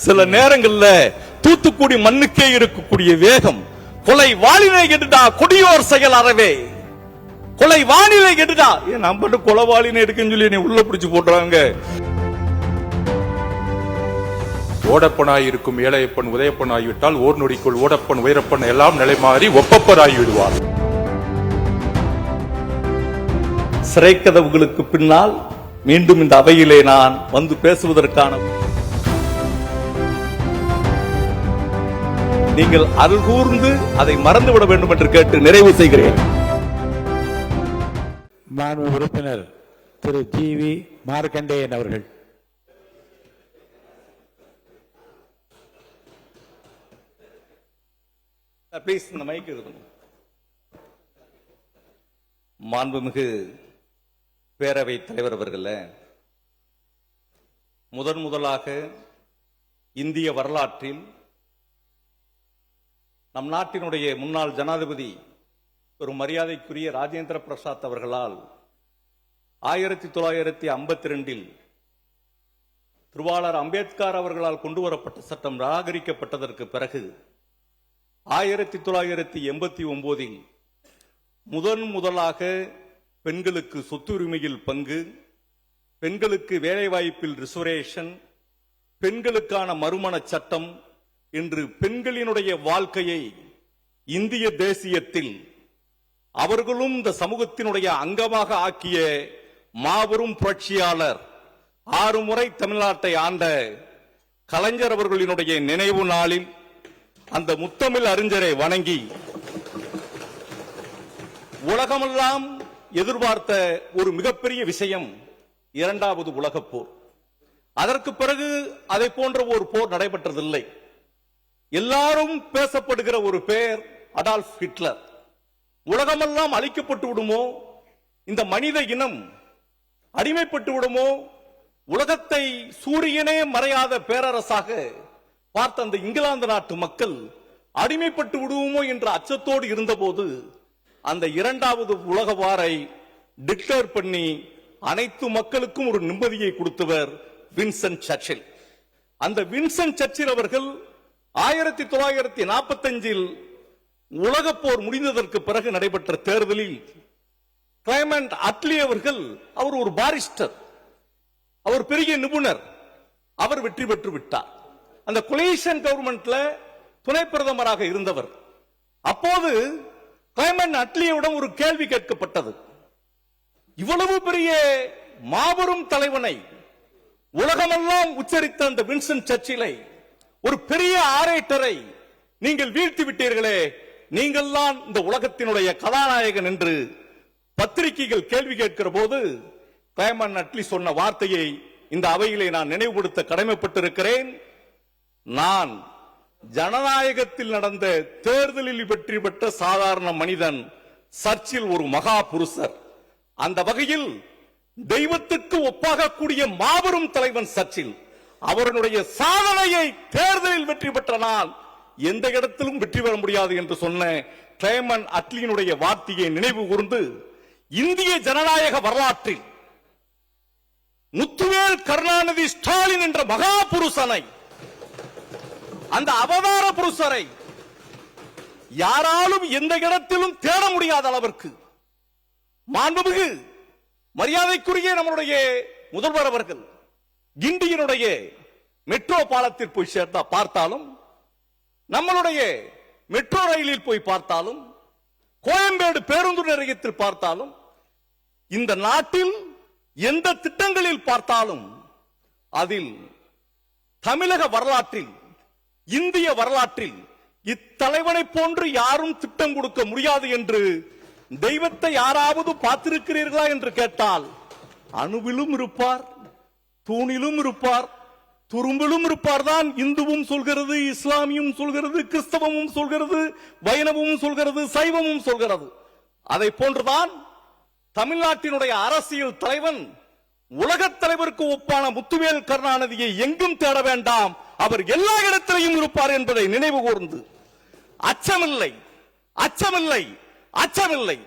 சில நேரங்கள்ல தூத்துக்குடி மண்ணுக்கே இருக்கக்கூடிய வேகம் கொலை வாளினை எடுடா கொடியோர் செயல் அறவே கொலை வானிலை எடுடா நம்ம கொலவாளினை எடுக்குன்னு சொல்லி நீ உள்ள பிடிச்சு போடுறாங்க. ஓடப்பனாய் இருக்கும் ஏழையப்பன் உதயப்பன் ஆகிவிட்டால் ஓர் நொடிக்குள் ஓடப்பன் உயரப்பன் எல்லாம் நிலை மாறி ஒப்பப்பர் ஆகிவிடுவார். சிறை கதவுகளுக்கு பின்னால் மீண்டும் இந்த அவையிலே நான் வந்து பேசுவதற்கான நீங்கள் அருள் கூர்ந்து அதை மறந்துவிட வேண்டும் என்று கேட்டு நிறைவு செய்கிறேன். மாண்பு உறுப்பினர் திரு ஜி.வி. மார்க்கண்டேயன் அவர்கள். ப்ளீஸ் இந்த மைக் இருக்கணும். மாண்புமிகு பேரவைத் தலைவர் அவர்களே, முதலாக இந்திய வரலாற்றில் நம் நாட்டினுடைய முன்னாள் ஜனாதிபதி ஒரு மரியாதைக்குரிய ராஜேந்திர பிரசாத் அவர்களால் 1952 திருவாளர் அம்பேத்கர் அவர்களால் கொண்டுவரப்பட்ட சட்டம் நிராகரிக்கப்பட்டதற்கு பிறகு 1989 முதலாக பெண்களுக்கு சொத்துரிமையில் பங்கு, பெண்களுக்கு வேலைவாய்ப்பில் ரிசர்வேஷன், பெண்களுக்கான மறுமண சட்டம் இன்று பெண்களினுடைய வாழ்க்கையை இந்திய தேசியத்தில் அவர்களும் இந்த சமூகத்தினுடைய அங்கமாக ஆக்கிய மாபெரும் புரட்சியாளர் 6 முறை தமிழ்நாட்டை ஆண்ட கலைஞர் அவர்களினுடைய நினைவு நாளில் அந்த முத்தமிழ் அறிஞரை வணங்கி உலகமெல்லாம் எதிர்பார்த்த ஒரு மிகப்பெரிய விஷயம் இரண்டாவது உலகப் போர். அதற்கு பிறகு அதை போன்ற ஒரு போர் நடைபெற்றதில்லை. எல்லாரும் பேசப்படுகிற ஒரு பெயர் அடால்ஃப் ஹிட்லர். உலகமெல்லாம் அழிக்கப்பட்டு விடுமோ, இந்த மனித இனம் அடிமைப்பட்டு விடுமோ, உலகத்தை சூரியனே மறையாத பேரரசாக பார்த்த அந்த இங்கிலாந்து நாட்டு மக்கள் அடிமைப்பட்டு விடுவோமோ என்ற அச்சத்தோடு இருந்தபோது அந்த இரண்டாவது உலக வாரை டிக்ளேர் பண்ணி அனைத்து மக்களுக்கும் ஒரு நிம்மதியை கொடுத்தவர் வின்சென்ட் சர்ச்சில். அந்த வின்சென்ட் சர்ச்சில் அவர்கள் 1945 உலகப் போர் முடிந்ததற்கு பிறகு நடைபெற்ற தேர்தலில் கிளைமண்ட் அட்லி அவர்கள், அவர் ஒரு பாரிஸ்டர், அவர் பெரிய நிபுணர், அவர் வெற்றி பெற்று விட்டார். அந்த கொலிஷன் கவர்மெண்ட்ல துணை பிரதமராக இருந்தவர். அப்போது கிளைமண்ட் அட்லியிடம் ஒரு கேள்வி கேட்கப்பட்டது. இவ்வளவு பெரிய மாபெரும் தலைவனை, உலகமெல்லாம் உச்சரித்த அந்த வின்சென்ட் சர்ச்சிலை, ஒரு பெரிய ஆரேட்டரை நீங்கள் வீழ்த்தி விட்டீர்களே, நீங்கள் தான் இந்த உலகத்தினுடைய கதாநாயகன் என்று பத்திரிகைகள் கேள்வி கேட்கிற போது கிளைமண்ட் அட்லி சொன்ன வார்த்தையை இந்த அவையிலே நான் நினைவுபடுத்த கடமைப்பட்டிருக்கிறேன். நான் ஜனநாயகத்தில் நடந்த தேர்தலில் வெற்றி பெற்ற சாதாரண மனிதன், சர்ச்சில் ஒரு மகா புருஷர். அந்த வகையில் தெய்வத்துக்கு ஒப்பாகக்கூடிய மாபெரும் தலைவன் சர்ச்சில். அவருடைய சாதனையை தேர்தலில் வெற்றி பெற்ற நான் எந்த இடத்திலும் வெற்றி பெற முடியாது என்று சொன்ன கிளைமண்ட் அட்லியினுடைய வார்த்தையை நினைவு கூர்ந்து இந்திய ஜனநாயக வரலாற்றில் முத்துவேல் கருணாநிதி ஸ்டாலின் என்ற மகா புருஷனை, அந்த அவதார புருஷரை யாராலும் எந்த இடத்திலும் தேட முடியாத அளவிற்கு மாண்புமிகு மரியாதைக்குரிய நம்முடைய முதல்வர் அவர்கள் கிண்டியினுடைய மெட்ரோ பாலத்தில் போய் சேர்த்தா பார்த்தாலும், நம்மளுடைய மெட்ரோ ரயிலில் போய் பார்த்தாலும், கோயம்பேடு பேருந்து நிலையத்தில் பார்த்தாலும், இந்த நாட்டில் எந்த திட்டங்களில் பார்த்தாலும் அதில் தமிழக வரலாற்றில், இந்திய வரலாற்றில் இத்தலைவனை போன்று யாரும் திட்டம் கொடுக்க முடியாது என்று தெய்வத்தை யாராவது பார்த்திருக்கிறீர்களா என்று கேட்டால், அணுவிலும் இருப்பார், தூணிலும் இருப்பார், துரும்பிலும் இருப்பார் தான் இந்துவும் சொல்கிறது, இஸ்லாமியும் சொல்கிறது, கிறிஸ்தவமும் சொல்கிறது, வைணவமும் சொல்கிறது, சைவமும் சொல்கிறது. அதை போன்றுதான் தமிழ்நாட்டினுடைய அரசியல் தலைவன், உலகத் தலைவருக்கு ஒப்பான முத்துவேல் கருணாநிதியை எங்கும் தேட வேண்டாம், அவர் எல்லா இடத்திலையும் இருப்பார் என்பதை நினைவு கூர்ந்து, அச்சமில்லை, அச்சமில்லை, அச்சமில்லை,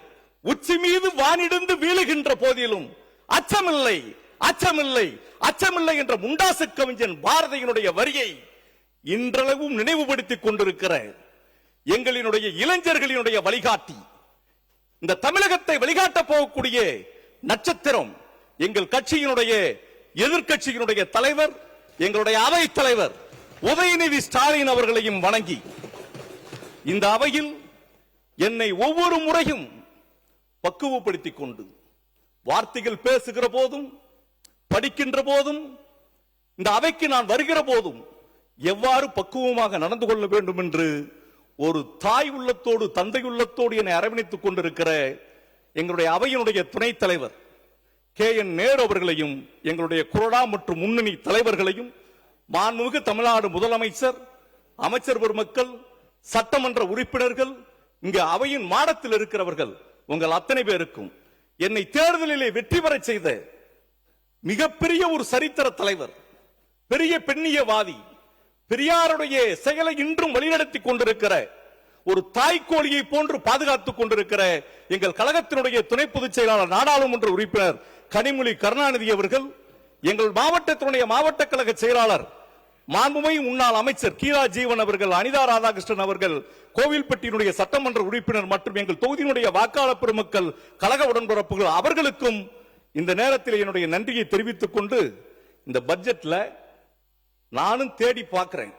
உச்சி மீது வானிடிந்து வீழுகின்ற போதிலும் அச்சமில்லை, அச்சமில்லை, அச்சமில்லை என்ற முண்டாசு கவிஞன் பாரதியினுடைய வரியை இன்றளவும் நினைவுபடுத்திக் கொண்டிருக்கிற எங்களினுடைய இளைஞர்களினுடைய வழிகாட்டி, இந்த தமிழகத்தை வழிகாட்ட போகக்கூடிய நட்சத்திரம் எங்கள் கட்சியினுடைய எதிர்க்கட்சியினுடைய தலைவர், எங்களுடைய அவை தலைவர் உதயநிதி ஸ்டாலின் அவர்களையும் வணங்கி, இந்த அவையில் என்னை ஒவ்வொரு முறையும் பக்குவப்படுத்திக் கொண்டு வார்த்தைகள் பேசுகிற போதும், படிக்கின்ற போதும், இந்த அவைக்கு நான் வருகிற போதும் எவ்வாறு பக்குவமாக நடந்து கொள்ள வேண்டும் என்று ஒரு தாய் உள்ளத்தோடு தந்தை உள்ளத்தோடு என்னை அரவணைத்துக் கொண்டிருக்கிற எங்களுடைய அவையினுடைய துணைத் தலைவர் KN நேரு அவர்களையும், எங்களுடைய கொறடா மற்றும் முன்னணி தலைவர்களையும், மாண்புமிகு தமிழ்நாடு முதலமைச்சர், அமைச்சர் பெருமக்கள், சட்டமன்ற உறுப்பினர்கள், இங்கு அவையின் மாடத்தில் இருக்கிறவர்கள், உங்கள் அத்தனை பேருக்கும் என்னை தேர்தலிலே வெற்றி பெற செய்த மிகப்பெரிய ஒரு சரித்திர தலைவர், பெரிய பெண்ணியவாதி, பெரியாருடைய செயலை இன்றும் வழிநடத்தி கொண்டிருக்கிற ஒரு தாய்க்கோழியை போன்று பாதுகாத்துக் கொண்டிருக்கிற எங்கள் கழகத்தினுடைய துணை பொதுச் செயலாளர், நாடாளுமன்ற உறுப்பினர் கனிமொழி கருணாநிதி அவர்கள், எங்கள் மாவட்டத்தினுடைய மாவட்ட கழக செயலாளர் மாண்புமிகு முன்னாள் அமைச்சர் கீரா ஜீவன் அவர்கள், அனிதா ராதாகிருஷ்ணன் அவர்கள், கோவில்பட்டியினுடைய சட்டமன்ற உறுப்பினர் மற்றும் எங்கள் தொகுதியினுடைய வாக்காளர் பெருமக்கள், கழக உடன்பிறப்புகள் அவர்களுக்கும் இந்த நேரத்தில் என்னுடைய நன்றியை தெரிவித்துக் கொண்டு, இந்த பட்ஜெட்ல நானும் தேடி பார்க்கிறேன்.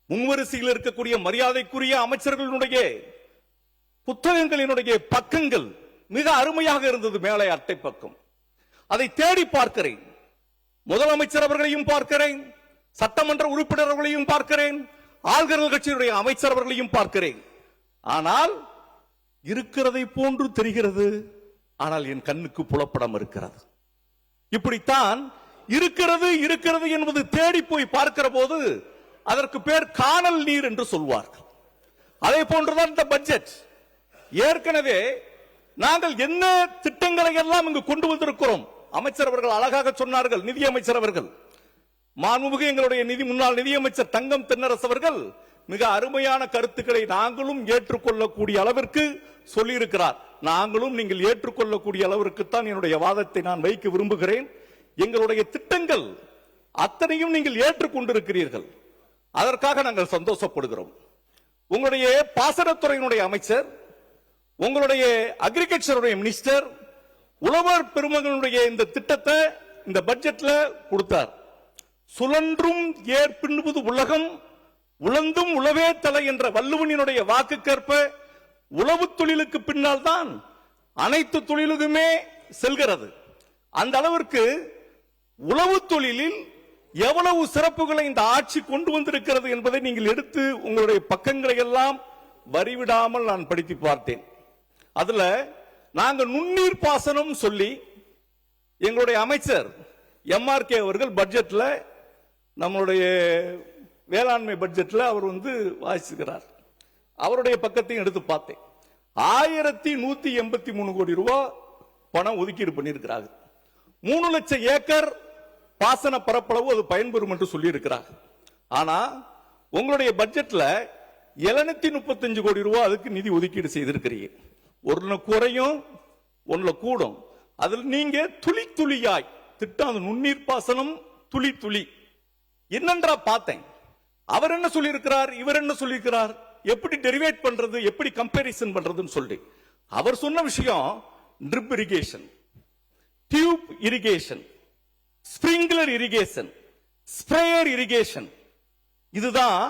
முன்வரிசையில் இருக்கக்கூடிய மரியாதைக்குரிய அமைச்சர்களுடைய புத்தகங்களினுடைய பக்கங்கள் மிக அருமையாக இருந்தது. மேலே அட்டை பக்கம் அதை தேடி பார்க்கிறேன். முதலமைச்சர் அவர்களையும் பார்க்கிறேன், சட்டமன்ற உறுப்பினர்களையும் பார்க்கிறேன், ஆளுநர்கள் கட்சியினுடைய அமைச்சர் அவர்களையும் பார்க்கிறேன். ஆனால் இருக்கிறதை போன்று தெரிகிறது, ஆனால் என் கண்ணுக்கு புலப்படம் இருக்கிறது. இப்படித்தான் இருக்கிறது இருக்கிறது என்பது தேடி போய் பார்க்கிற போது அதற்கு பேர் காணல் நீர் என்று சொல்வார்கள். அதே போன்றுதான் இந்த பட்ஜெட். ஏற்கனவே நாங்கள் என்ன திட்டங்களை எல்லாம் இங்கு கொண்டு வந்திருக்கிறோம். அமைச்சர் அவர்கள் அழகாக சொன்னார்கள். நிதியமைச்சர் அவர்கள், மாண்புமிகு எங்களுடைய முன்னாள் நிதியமைச்சர் தங்கம் தென்னரசு அவர்கள் மிக அருமையான கருத்துக்களை நாங்களும் ஏற்றுக்கொள்ளக்கூடிய அளவிற்கு சொல்லியிருக்கிறார். நாங்களும் நீங்கள் ஏற்றுக்கொள்ளக்கூடிய அளவிற்கு தான் என்னுடைய வாதத்தை நான் வைக்க விரும்புகிறேன். எங்களுடைய திட்டங்கள் அத்தனையும் நீங்கள் ஏற்றுக்கொண்டிருக்கிறீர்கள், அதற்காக நாங்கள் சந்தோஷப்படுகிறோம். உங்களுடைய பாசனத்துறையினுடைய அமைச்சர், உங்களுடைய அக்ரிகல்ச்சருடைய மினிஸ்டர், உழவர் பெருமகளுடைய இந்த திட்டத்தை இந்த பட்ஜெட்ல கொடுத்தார். சுழன்றும் ஏற்பின்பது உலகம், உழந்தும் உழவே தலை என்ற வள்ளுவனினுடைய வாக்குக்கேற்ப உழவு தொழிலுக்கு பின்னால் தான் அனைத்து தொழிலுக்குமே செல்கிறது. அந்த அளவிற்கு உழவு தொழிலில் எவ்வளவு சிறப்புகளை இந்த ஆட்சி கொண்டு வந்திருக்கிறது என்பதை நீங்கள் எடுத்து உங்களுடைய பக்கங்களை எல்லாம் வரிவிடாமல் நான் படித்து பார்த்தேன். அதுல நாங்க நுண்ணீர் பாசனம் சொல்லி எங்களுடைய அமைச்சர் MRK அவர்கள் பட்ஜெட்ல, நம்மளுடைய வேளாண்மை பட்ஜெட்ல அவர் வாசிக்கிறார். அவருடைய பக்கத்தையும் எடுத்து பார்த்தேன். 1183 கோடி ரூபாய் பணம் ஒதுக்கீடு பண்ணியிருக்கிறாங்க. 3 லட்சம் ஏக்கர் பாசன பரப்பளவு அது பயன்பெறும் என்று சொல்லி இருக்கிறார். ஆனா உங்களுடைய பட்ஜெட்ல 735 கோடி ரூபாய் அதுக்கு நிதி ஒதுக்கீடு செய்திருக்கிறீங்க. ஒன்னு குறையும் ஒன்னுல கூடும். அதில் நீங்க துளி துளியாய் திட்டம், நுண்ணீர் பாசனம் துளி துளி என்னன்றா பார்த்தேன். அவர் என்ன சொல்லி இருக்கிறார், இவர் என்ன சொல்லி இருக்கிறார், எப்படி டெரிவேட் பண்றது, எப்படி கம்பேரிசன் பண்றதுன்னு சொல்லி அவர் சொன்ன விஷயம் drip irrigation, tube irrigation, sprinkler irrigation, sprayer irrigation. இதுதான்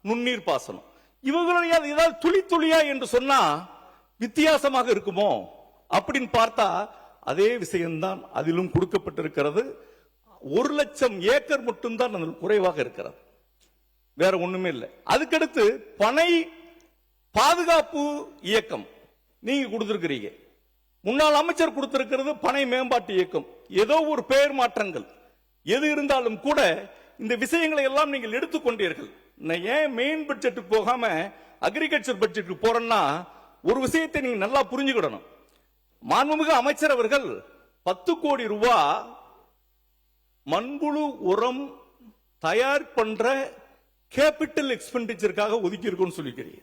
நுண்ணீர் பாசனம். இவங்களுடைய ஏதாவது துளி துளியா என்று சொன்னா வித்தியாசமாக இருக்குமோ அப்படின்னு பார்த்தா அதே விஷயம்தான் அதிலும் கொடுக்கப்பட்டிருக்கிறது. 1 லட்சம் ஏக்கர் மட்டும்தான் அதில் குறைவாக இருக்கிறது, வேற ஒண்ணுமே இல்லை. அதுக்கடுத்து பனை பாதுகாப்பு இயக்கம் நீங்க கொடுத்திருக்கிறீங்க. முன்னாள் அமைச்சர் கொடுத்திருக்கிறது பனை மேம்பாட்டு இயக்கம். ஏதோ ஒரு பெயர் மாற்றங்கள் எது இருந்தாலும் கூட இந்த விஷயங்களை எல்லாம் நீங்கள் எடுத்துக்கொண்டீர்கள். ஏன் மெயின் பட்ஜெட்டுக்கு போகாம அக்ரிகல்ச்சர் பட்ஜெட்டுக்கு போறேன்னா ஒரு விஷயத்தை நீங்க நல்லா புரிஞ்சுக்கிடணும். மாண்புமிகு அமைச்சர் அவர்கள் 10 கோடி ரூபாய் மண்புழு உரம் தயார் பண்ற கேபிட்டல் எக்ஸ்பெண்டிச்சருக்காக ஒதுக்கி இருக்குன்னு சொல்லிக்கிறீங்க.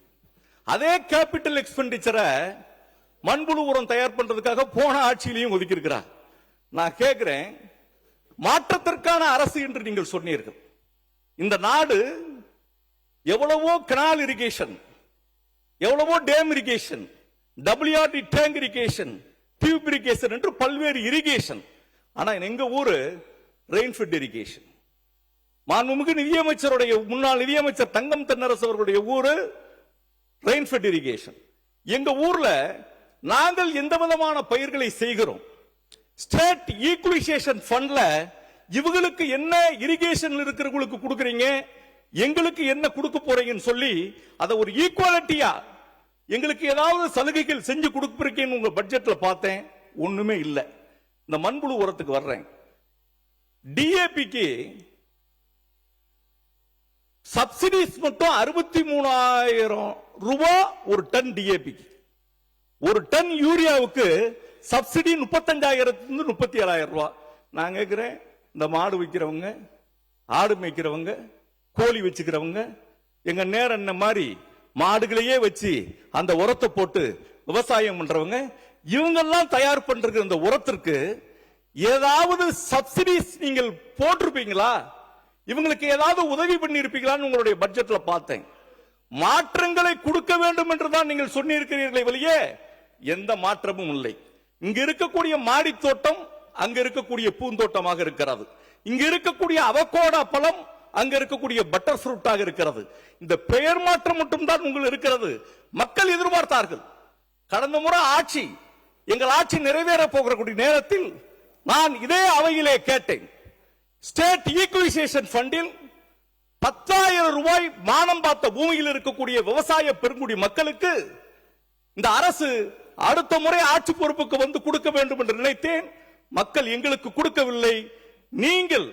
அதே கேபிட்டல் எக்ஸ்பெண்டிச்சரை மண்புழு உரம் தயார் பண்றதுக்காக போன ஆட்சியிலையும் ஒதுக்கி இருக்கிறார். நான் கேட்கிறேன், மாற்றத்திற்கான அரசு என்று நீங்கள் சொன்னீர்கள். இந்த நாடு எவ்வளவோ கனால் இரிகேஷன், எவ்வளவோ dam irrigation, WRD tank irrigation, tube irrigation என்று பல்வேறு இரிகேஷன். ஆனா எங்க ஊரு ரெயின்ஃபெட் இரிகேஷன். மாண்புமிகு நிதியமைச்சருடைய முன்னாள் நிதியமைச்சர் தங்கம் தென்னரசு அவர்களுடைய ஊரு ரெயின்ஃபெட் இரிகேஷன். எங்க ஊர்ல நாங்கள் எந்த விதமான பயிர்களை செய்கிறோம், ஸ்டேட் ஈக்குவலைசேஷன் ஃபண்ட்ல இவங்களுக்கு என்ன இரிகேஷன் இருக்கிறவங்களுக்கு கொடுக்குறீங்க, எங்களுக்கு என்ன கொடுக்க போறீங்கன்னு சொல்லி அதை ஒரு ஈக்குவாலிட்டியா எங்களுக்கு ஏதாவது சலுகைகள் செஞ்சு கொடுப்பீங்கன்னு உங்க பட்ஜெட்ல பார்த்தேன். ஒண்ணுமே இல்லை. இந்த மண்புழு உரத்துக்கு வர்றேன். டிஏபிக்கு சப்சிடிஸ் மட்டும் 63,000 ரூபாய் ஒரு டன் டிஏபிக்கு. ஒரு டன் யூரியாவுக்கு சப்சிடி 35,000 37,000 ரூபாய். நான் கேட்கிறேன், இந்த மாடு விற்கிறவங்க, ஆடு மேய்க்கிறவங்க, கோழி வச்சுக்கிறவங்க, எங்க நேரம் என்ன மாதிரி மாடுகளையே வச்சு அந்த உரத்தை போட்டு விவசாயம் பண்றவங்க, இவங்கெல்லாம் தயார் பண்ற இந்த உரத்திற்கு ஏதாவது சப்சிடிஸ் நீங்கள் போட்டிருப்பீங்களா? இவங்களுக்கு ஏதாவது உதவி பண்ணி இருப்பீங்களான்னு உங்களுடைய பட்ஜெட்ல பார்த்தேன். மாற்றங்களை கொடுக்க வேண்டும் என்றுதான் நீங்கள் சொன்னிருக்கிறீர்களே வெளியே எந்த மாற்றமும் இல்லை. இங்க இருக்கக்கூடிய மாடி தோட்டம் அங்க இருக்கக்கூடிய பூந்தோட்டமாக இருக்கிறது. இங்க இருக்கக்கூடிய அவகோடா பழம் அங்க இருக்கக்கூடிய பட்டர் ஃப்ரூட்டாக இருக்கிறது. இந்த பெயர் மாற்றம் மட்டும்தான் உங்களுக்கு இருக்கிறது. மக்கள் எதிர்பார்த்தார்கள். கடந்த முறை ஆட்சி, எங்கள் ஆட்சி நிறைவேற போகிற நேரத்தில் நான் இதே அவையிலே கேட்டேன், ஸ்டேட் ஈக்குவலைசேஷன் ஃபண்டில் 10,000 ரூபாய் மானம் பார்த்த பூமியில் இருக்கக்கூடிய விவசாய பெருங்குடி மக்களுக்கு இந்த அரசு அடுத்த முறை ஆட்சி பொறுப்புக்கு வந்து கொடுக்க வேண்டும் என்று நினைத்தேன். மக்கள் எங்களுக்கு கொடுக்கவில்லை. நீங்கள்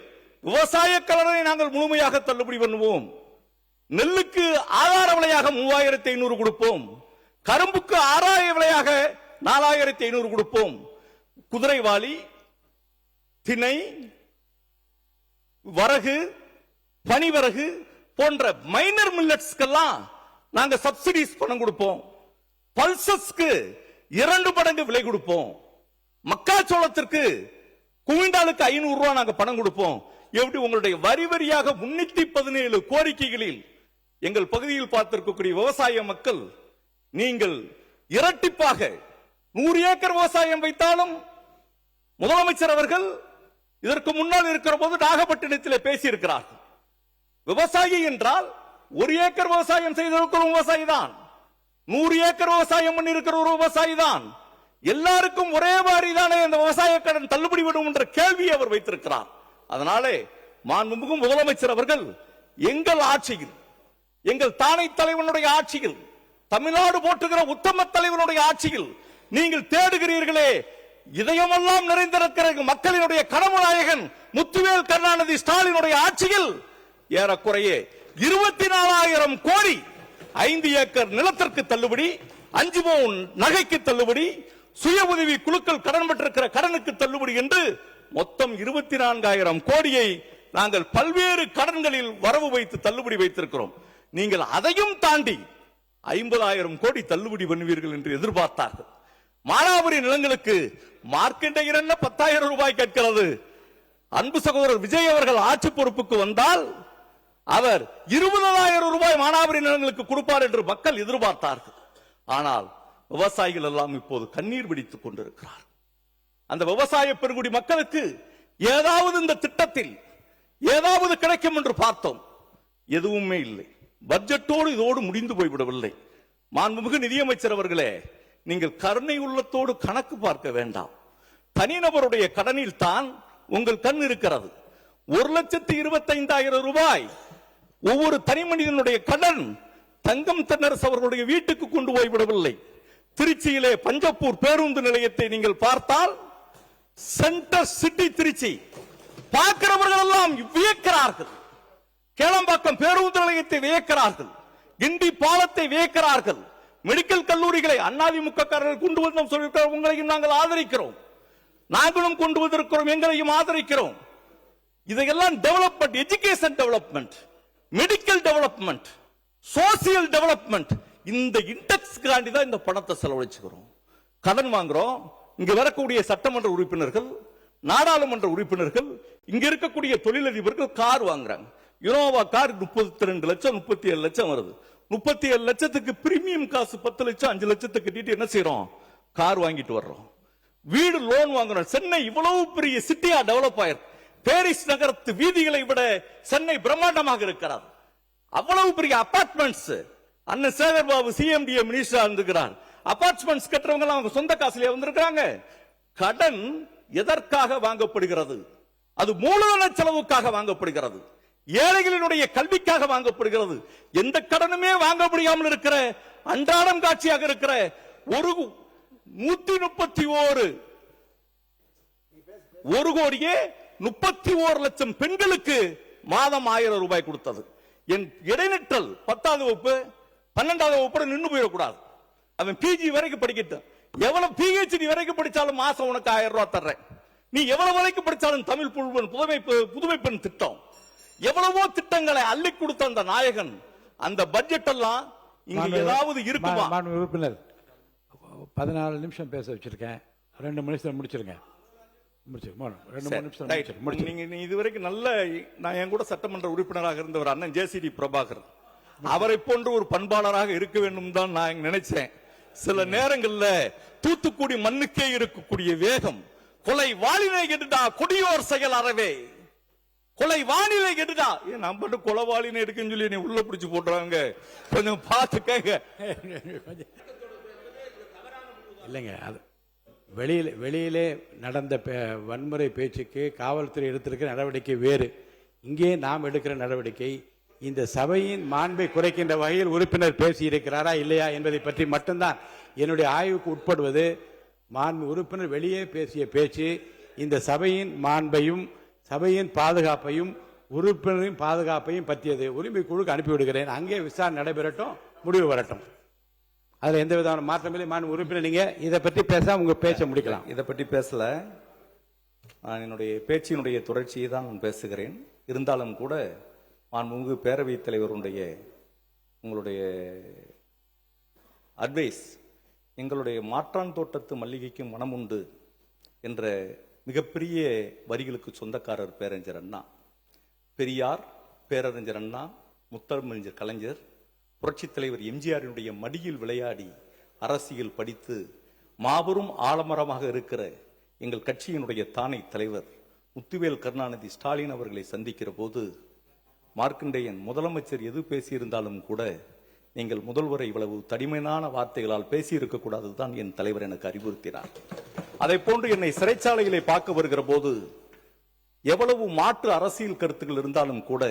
விவசாய கடனை நாங்கள் முழுமையாக தள்ளுபடி பண்ணுவோம், நெல்லுக்கு ஆதார விலையாக 3,500 கொடுப்போம், கரும்புக்கு ஆதார விலையாக 4,500 கொடுப்போம், குதிரைவாளி, திணை, வரகு, பனிவரகு போன்ற மைனர் மில்லட்ஸ்க்கெல்லாம் நாங்க சப்சிடிஸ் பணம் கொடுப்போம், பல்சஸ்க்கு 2 மடங்கு விலை கொடுப்போம், மக்காச்சோளத்திற்கு குவிண்டாலுக்கு 500 ரூபாய் நாங்க பணம் கொடுப்போம். எப்படி உங்களுடைய வரி வரியாக 317 கோரிக்கைகளில் எங்கள் பகுதியில் பார்த்திருக்கக்கூடிய விவசாய மக்கள் நீங்கள் இரட்டிப்பாக 100 ஏக்கர் விவசாயம் வைத்தாலும் முதலமைச்சர் அவர்கள் இதற்கு முன்னால் இருக்கிற போது நாகப்பட்டினத்தில் பேசியிருக்கிறார்கள். விவசாயி என்றால் 1 ஏக்கர் விவசாயம் செய்திருக்கிற விவசாயி தான், 100 ஏக்கர் விவசாயம் பண்ணிருக்கிற ஒரு விவசாயி தான், எல்லாருக்கும் ஒரே மாதிரி தானே இந்த விவசாய கடன் தள்ளுபடி விடும் என்ற கேள்வியை அவர் வைத்திருக்கிறார். அதனாலே மாண்புமிகு முதலமைச்சர் அவர்கள் எங்கள் ஆட்சியில், எங்கள் தானை தலைவனுடைய ஆட்சியில், தமிழ்நாடு போற்றுகிற உத்தம தலைவனுடைய ஆட்சியில் நீங்கள் தேடுகிறீர்களே, இதயமெல்லாம் நிறைந்திருக்கிற மக்களினுடைய கனவு நாயகன் முத்துவேல் கருணாநிதி ஸ்டாலினுடைய ஆட்சியில் ஏறக்குறைய 24,000 கோடி 5 ஏக்கர் நிலத்திற்கு தள்ளுபடி, 5 பவுன் நகைக்கு தள்ளுபடி, சுய உதவி குழுக்கள் கடன் பெற்றிருக்கிற கடனுக்கு தள்ளுபடி என்று மொத்தம் 24,000 கோடியை நாங்கள் பல்வேறு கடன்களில் வரவு வைத்து தள்ளுபடி வைத்திருக்கிறோம். நீங்கள் அதையும் தாண்டி 50,000 கோடி தள்ளுபடி பண்ணுவீர்கள் என்று எதிர்பார்த்தார்கள். மானாவாரி நிலங்களுக்கு மார்க்கெண்டையர் என்ன 10,000 ரூபாய் கேட்கிறது. அன்பு சகோதரர் விஜய் அவர்கள் ஆட்சி பொறுப்புக்கு வந்தால் அவர் 20,000 ரூபாய் மானாவாரி நிலங்களுக்கு கொடுப்பார் என்று மக்கள் எதிர்பார்த்தார்கள். ஆனால் விவசாயிகள் எல்லாம் இப்போது கண்ணீர் வெடித்துக் கொண்டிருக்கிறார். அந்த விவசாய பெருங்குடி மக்களுக்கு ஏதாவது இந்த திட்டத்தில் ஏதாவது கிடைக்கும் என்று பார்த்தோம், எதுவுமே இல்லை. பட்ஜெட்டோடு இதோடு முடிந்து போய்விடவில்லை. மாண்புமிகு நிதியமைச்சர் அவர்களே, நீங்கள் கருணை உள்ளத்தோடு கணக்கு பார்க்க வேண்டாம். தனிநபருடைய கடனில் தான் உங்கள் கண் இருக்கிறது. 1,25,000 ரூபாய் ஒவ்வொரு தனி மனிதனுடைய கடன் தங்கம் தென்னரசு அவர்களுடைய வீட்டுக்கு கொண்டு போய்விடவில்லை. திருச்சியிலே பஞ்சப்பூர் பேருந்து நிலையத்தை நீங்கள் பார்த்தால் சென்டர் சிட்டி திருச்சி பார்க்கிறவர்கள் எல்லாம் வியக்கிறார்கள். கேளம்பாக்கம் பேருந்து நிலையத்தை வியக்கிறார்கள், கிண்டி பாலத்தை வியக்கிறார்கள். மெடிக்கல் கல்லூரிகளை அதிமுககாரர்கள் கொண்டு வந்தோம் சொல்லியிருக்கிற உங்களையும் நாங்கள் ஆதரிக்கிறோம், நாங்களும் கொண்டு வந்திருக்கிறோம், எங்களையும் ஆதரிக்கிறோம். இதையெல்லாம் development, education development, medical development, social development, இந்த இண்டெக்ஸ்காண்டி தான் இந்த பணத்தை செலவழிச்சுக்கிறோம். கடன் வாங்குறோம். இங்க வரக்கூடிய சட்டமன்ற உறுப்பினர்கள், நாடாளுமன்ற உறுப்பினர்கள், இங்க இருக்கக்கூடிய தொழிலதிபர்கள் கார் வாங்குறாங்க. யுனோவா கார் 32 லட்சம் 37 லட்சம் வருது. 37 லட்சத்துக்கு பிரீமியம் காசு 10 லட்சம் 5 லட்சத்தை கட்டிட்டு என்ன செய்யறோம்? கார் வாங்கிட்டு வர்றோம். வீடு லோன் வாங்குறோம். சென்னை இவ்வளவு பெரிய சிட்டியா டெவலப் ஆயிருக்கு. பாரிஸ் நகரத்து வீதிகளை விட சென்னை பிரம்மாண்டமாக இருக்கிறார். அவ்வளவு பெரிய அபார்ட்மெண்ட்ஸ். அண்ணன் சேகர் பாபு சிஎம்டிஏ மினிஸ்டரா இருந்திருக்கிறார். அபார்ட்மெண்ட்ஸ் கட்டுறவங்க அவங்க சொந்த காசுலயே வந்திருக்காங்க. கடன் எதற்காக வாங்கப்படுகிறது? அது மூலதன செலவுக்காக வாங்கப்படுகிறது. ஏழைகளினுடைய கல்விக்காக வாங்கப்படுகிறது. எந்த கடனுமே வாங்க முடியாமல் இருக்கிற அன்றாடம் காட்சியாக இருக்கிற ஒரு 131 1,31 லட்சம் பெண்களுக்கு மாதம் 1000 ரூபாய் கொடுத்தது. என் இடைநிற்றல் 10ஆவது வகுப்பு 12ஆவது வகுப்பு நின்று போயிடக்கூடாது. அவன் பிஜி வரைக்கும் படிக்கட்டும். எவ்வளவு பிஹெச்டி வரைக்கும் படிச்சாலும் மாசம் உனக்கு 1000 ரூபாய் தர்றேன். நீ எவ்வளவு வரைக்கும் படிச்சாலும் தமிழ் புதுமை பெண் திட்டம், எவ்வளவோ திட்டங்களை அள்ளி கொடுத்த அந்த நாயகன், அந்த பட்ஜெட் எல்லாம் இங்க ஏதாவது இருக்குமா? உறுப்பினர் 14 நிமிஷம் பேச வச்சிருக்கேன். 2 நிமிஷம் முடிச்சிருங்க. நீங்க இதுவரைக்கும் நல்ல, நான் என் கூட சட்டமன்ற உறுப்பினராக இருந்தவர் அண்ணன் ஜேசிடி பிரபாகர், அவரை போன்ற ஒரு பண்பாளராக இருக்க வேண்டும் தான் நான் நினைச்சேன். சில நேரங்கள்ல தூத்துக்குடி மண்ணுக்கே இருக்கக்கூடிய வேகம், கொலை வாளினை கெடுடா கொடியோர் செயல் அறவே, கொலை வானிலை கெடுடா. நான் மட்டும் கொலைவாளினை எடுக்குன்னு சொல்லி நீ உள்ள பிடிச்சு போட்டுறாங்க. கொஞ்சம் பார்த்துக்கங்க. இல்லைங்க, அது வெளியிலே நடந்த வன்முறை பேச்சுக்கு காவல்துறை எடுத்திருக்கிற நடவடிக்கை வேறு. இங்கே நாம் எடுக்கிற நடவடிக்கை இந்த சபையின் மாண்பை குறைக்கின்ற வகையில் உறுப்பினர் பேசியிருக்கிறாரா இல்லையா என்பதை பற்றி மட்டும்தான் என்னுடைய ஆய்வுக்கு உட்படுவது. மாண்பு உறுப்பினர் வெளியே பேசிய பேச்சு இந்த சபையின் மாண்பையும் சபையின் பாதுகாப்பையும் உறுப்பினரின் பாதுகாப்பையும் பற்றியது. உரிமை குழுக்கு அனுப்பிவிடுகிறேன். அங்கே விசாரணை நடைபெறட்டும், முடிவு வரட்டும். அதுல எந்த விதமான மாற்றமில்லை. மாண்பு உறுப்பினர், நீங்க இதை பற்றி பேச உங்க பேச்ச முடிக்கலாம். இதை பற்றி பேசல, நான் என்னுடைய பேச்சினுடைய தொடர்ச்சியை தான் நான் பேசுகிறேன். இருந்தாலும் கூட மாண்புமிகு பேரவைத் தலைவருடைய உங்களுடைய அட்வைஸ், எங்களுடைய மாற்றான் தோட்டத்து மல்லிகைக்கும் மனம் உண்டு என்ற மிகப்பெரிய வரிகளுக்கு சொந்தக்காரர் பேரறிஞர் அண்ணா. பெரியார், பேரறிஞர் அண்ணா, முத்தமிழறிஞர் கலைஞர், புரட்சித் தலைவர் எம்ஜிஆரினுடைய மடியில் விளையாடி அரசியல் படித்து மாபெரும் ஆலமரமாக இருக்கிற எங்கள் கட்சியினுடைய தானை தலைவர் முத்துவேல் கருணாநிதி ஸ்டாலின் அவர்களை சந்திக்கிற போது மார்க்கண்டேயன் முதலமைச்சர் எது பேசியிருந்தாலும் கூட நீங்கள் முதல்வரை இவ்வளவு தடிமையான வார்த்தைகளால் பேசியிருக்க கூடாதுதான் என் தலைவர் எனக்கு அறிவுறுத்தினார். அதை போன்று என்னை சிறைச்சாலைகளை பார்க்க வருகிற போது எவ்வளவு மாற்று அரசியல் கருத்துக்கள் இருந்தாலும் கூட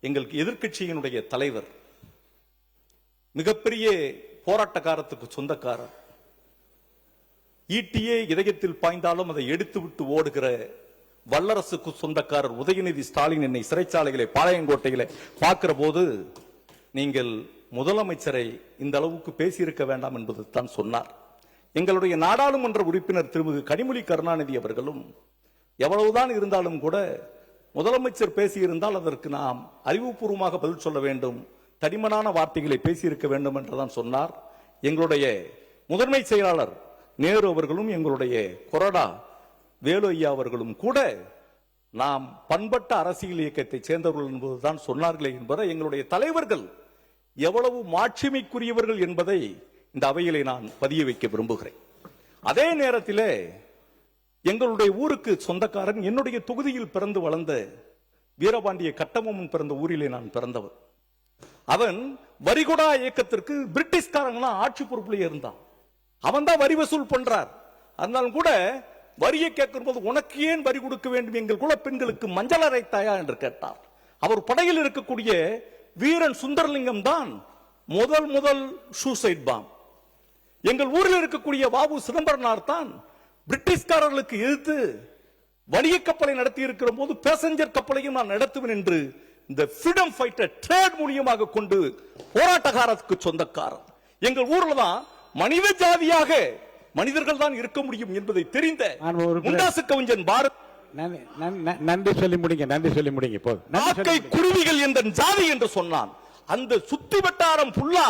எங்களுக்கு எதிர்க்கட்சியினுடைய தலைவர், மிகப்பெரிய போராட்டக்காரத்துக்கு சொந்தக்காரர், ஈட்டியே இதயத்தில் பாய்ந்தாலும் அதை எடுத்துவிட்டு ஓடுகிற வல்லரசுக்கு சொந்தக்காரர் உதயநிதி ஸ்டாலின் என்னை சிறைச்சாலைகளை பாளையங்கோட்டையில பார்க்கிற போது நீங்கள் முதலமைச்சரை இந்த அளவுக்கு பேசியிருக்க வேண்டாம் என்பது தான் சொன்னார். எங்களுடைய நாடாளுமன்ற உறுப்பினர் திருமிகு கனிமொழி கருணாநிதி அவர்களும் எவ்வளவுதான் இருந்தாலும் கூட முதலமைச்சர் பேசியிருந்தால் அதற்கு நாம் அறிவுபூர்வமாக பதில் சொல்ல வேண்டும், தடிமனான வார்த்தைகளை பேசியிருக்க வேண்டும் என்றுதான் சொன்னார். எங்களுடைய முதன்மை செயலாளர் நேரு அவர்களும் எங்களுடைய கொறடா வேலு ஐயா அவர்களும் கூட நாம் பண்பட்ட அரசியல் இயக்கத்தை சேர்ந்தவர்கள் என்பதுதான் சொன்னார்களே என்பதை எங்களுடைய தலைவர்கள் எவ்வளவு மாட்சிமைக்குரியவர்கள் என்பதை இந்த அவையிலே நான் பதிய வைக்க விரும்புகிறேன். அதே நேரத்தில் எங்களுடைய ஊருக்கு சொந்தக்காரன், என்னுடைய தொகுதியில் பிறந்து வளர்ந்த வீரபாண்டிய கட்டபொம்மன் பிறந்த ஊரிலே நான் பிறந்தவர். அவன் வரிகொடா இயக்கத்திற்கு பிரிட்டிஷ்காரங்களாம் ஆட்சி பொறுப்பிலே இருந்தான். அவன் தான் வரி வசூல் பண்றார். அதனாலும் கூட வரியை கேட்கும் போது உனக்கு ஏன் வரி கொடுக்க வேண்டும், எங்கள் குல பெண்களுக்கு மஞ்சள் அரைத்தாயா என்று கேட்டார். அவர் படையில் இருக்கக்கூடிய வீரன் சுந்தரலிங்கம் தான் முதல் சூசைட் பாம். எங்கள் ஊரில் இருக்கக்கூடிய பாபு சிதம்பரனார் தான் பிரிட்டிஷ்காரர்களுக்கு எதிர்த்து வணிக கப்பலை நடத்தி இருக்கிற போது பேசஞ்சர் கப்பலையும் நான் நடத்துவேன் என்று இந்த ஃப்ரீடம் ஃபைட்டர் ட்ரேட் மூலியமாக கொண்டு போராட்டக்காரத்துக்கு சொந்தக்காரர். எங்கள் ஊர்ல தான் மனித ஜாதியாக மனிதர்கள் தான் இருக்க முடியும் என்பதை தெரிந்த முண்டாசு கவிஞன் பாரத். நன்றி சொல்லி முடிங்க போதும். குருவிகள் என்ற ஜாதி என்று சொன்னான். அந்த சுத்தி வட்டாரம் ஃபுல்லா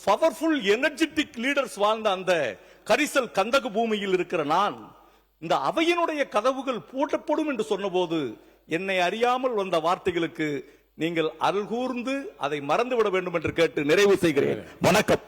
பவர்ஃபுல் எனர்ஜெட்டிக் லீடர்ஸ் வாழ்ந்த அந்த கரிசல் கந்தக பூமியில் இருக்கிற நான் இந்த அவையினுடைய கதவுகள் பூட்டப்படும் என்று சொன்னபோது என்னை அறியாமல் வந்த வார்த்தைகளுக்கு நீங்கள் அருள் கூர்ந்து அதை மறந்துவிட வேண்டும் என்று கேட்டு நிறைவு செய்கிறேன். வணக்கம்.